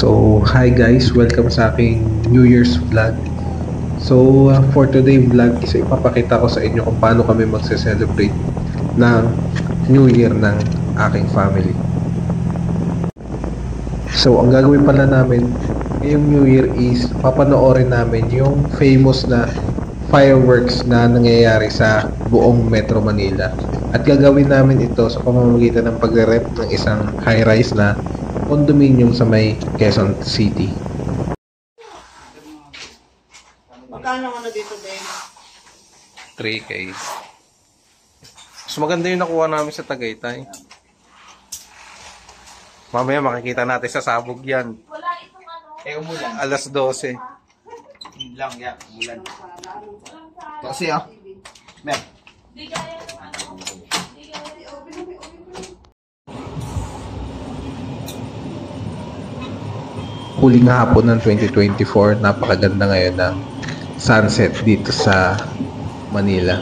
So, hi guys, welcome sa aking New Year's vlog. So, for today vlog is ipapakita ko sa inyo kung paano kami magse-celebrate ng New Year ng aking family. So, ang gagawin pala namin ngayong New Year is papanoorin namin yung famous na fireworks na nangyayari sa buong Metro Manila. At gagawin namin ito sa pamamagitan ng pagre-rent ng isang high-rise na condominium sa may Quezon City. Magkano ano dito, Ben? 3K. Mas maganda yung nakuha namin sa Tagaytay. Mamaya makikita natin sa sabog yan. Wala itong ano. Umulan. Alas 12. Lang, ya, umulan. Kasi Mer. Di kaya ng ano. Huling hapon ng 2024, napakaganda ngayon ng sunset dito sa Manila.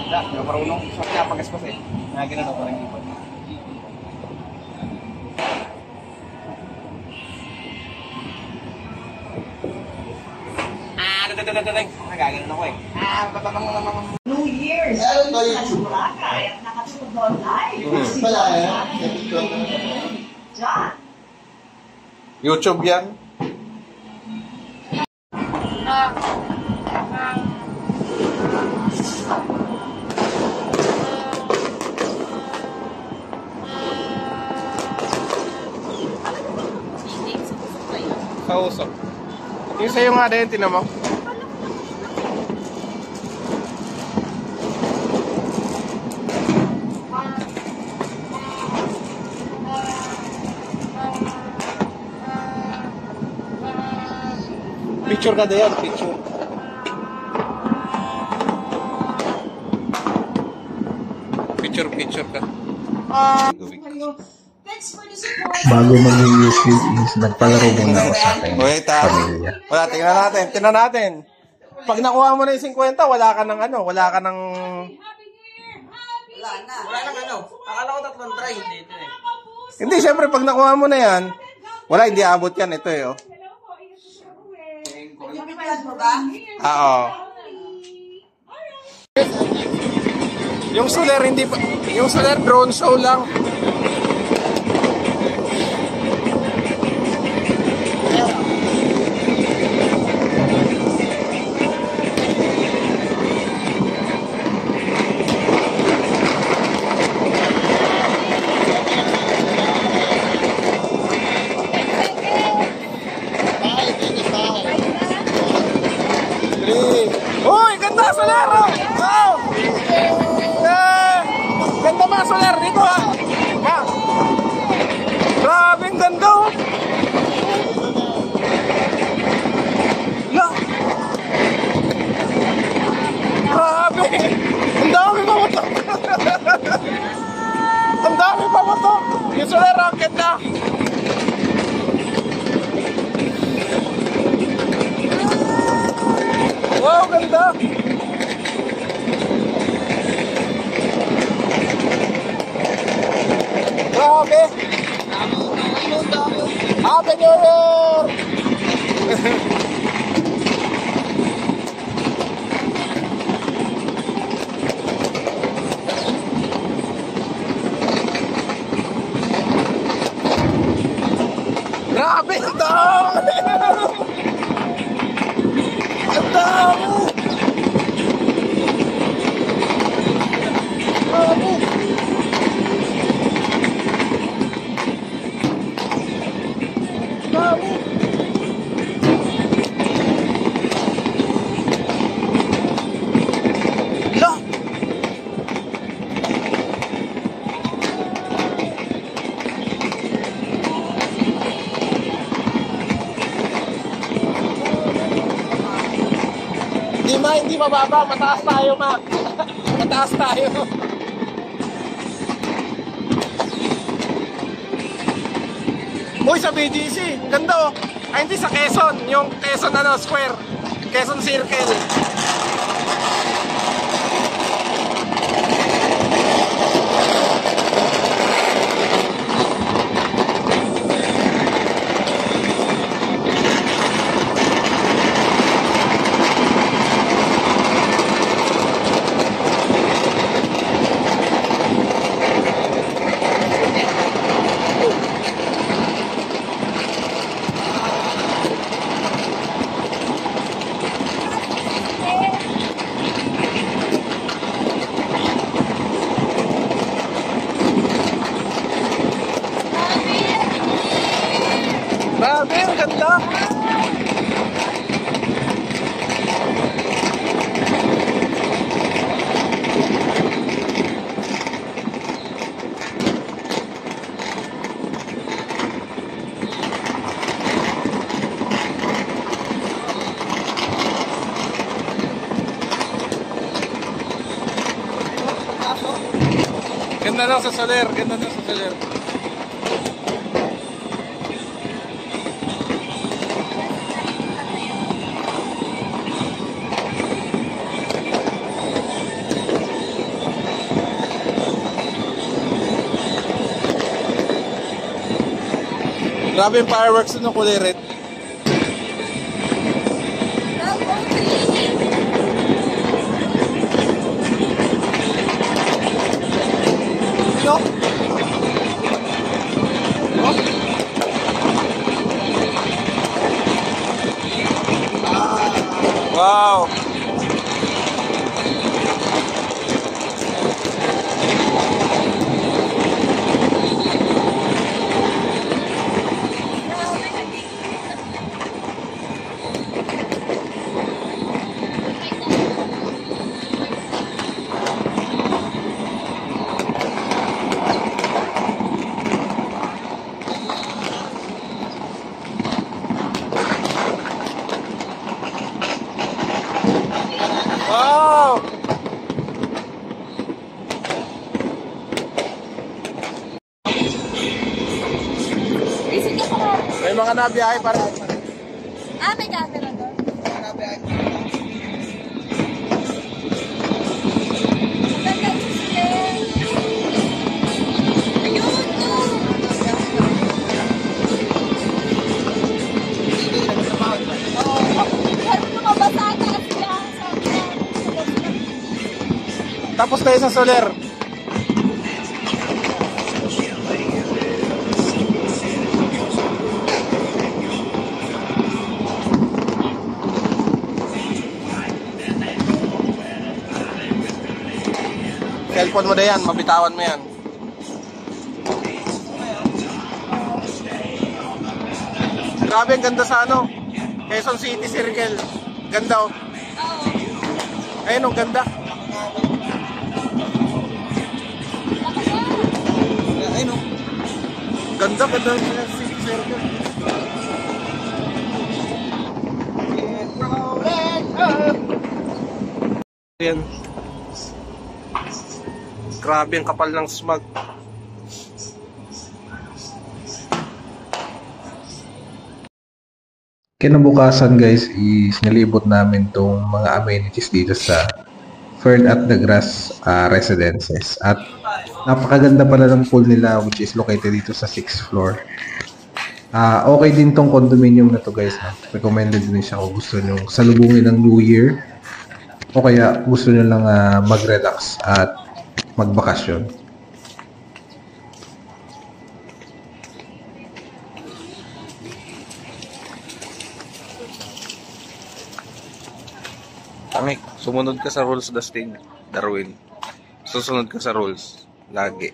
Hindi ko marunong. So, kaya pagaspas eh. Nagagano na parang ipon. Nagagano ako eh. New Year's! At nakatulog online. John! YouTube yan? Sa usok. Yung sa'yo nga din, tinan mo. Picture ka din, picture. Picture ka. Bago mag-New Year's Eve is nagpalaro muna ako sa aking pamilya. Wala, tingnan natin. Pag nakuha mo na yung 50, wala ka ng ano, wala ka ng... Wala na. Wala nang ano. Akala ko tatlong try, hindi ito eh. Hindi, syempre pag nakuha mo na yan, wala, hindi abot yan. Ito eh, oh. Pipilihan mo ba? Oo. Yung solar, hindi pa, yung solar drone show lang. Uy, ganda solar! Wow! Ganda mga solar dito ha! Grabe ang ganda oh! Grabe! Ang dami pa mo to! Ang dami pa mo to! Yung solar ang ganda! Wow, ganda! Grabe! Happy New Year! Grabe! Ang dami! Ang dami! Grabe! Grabe! Lah! Hindi mababa, mataas tayo mataas tayo. Uy, sa BGC, ganda oh. Ay, hindi sa Quezon. Yung Quezon ano, Square. Quezon Circle. Grabe, ang ganda. Ganda lang sa Soler, ganda lang sa Soler. Grabe yung fireworks ng kulay red. No? Oh? Wow! Wow! May mga nabiyahe pa rin. Ah, may camera doon. Ganda yung display. Ayun, doon. Oo. Pero lumabasa ata sila. Sabi na. Tapos tayo sa Soler. Cellphone mo na yan, mabitawan mo yan. Grabe, ang ganda sa ano, Quezon City Circle. Ganda oh. Ayun oh, ganda. Ayun oh. Ganda, ganda sa City Circle. Yan. Grabe ang kapal ng smog. Kinabukasan guys is nilibot namin tong mga amenities dito sa Fern at the Grass Residences. At napakaganda pala ng pool nila which is located dito sa 6th floor. Okay din tong condominium na to guys. Recommended din siya kung gusto nyo salubungin ng New Year o kaya gusto nyo lang mag-relax at magbakasyon. Tamik, sumunod ka sa rules, Dustin. Darwin. Susunod ka sa rules. Lagi.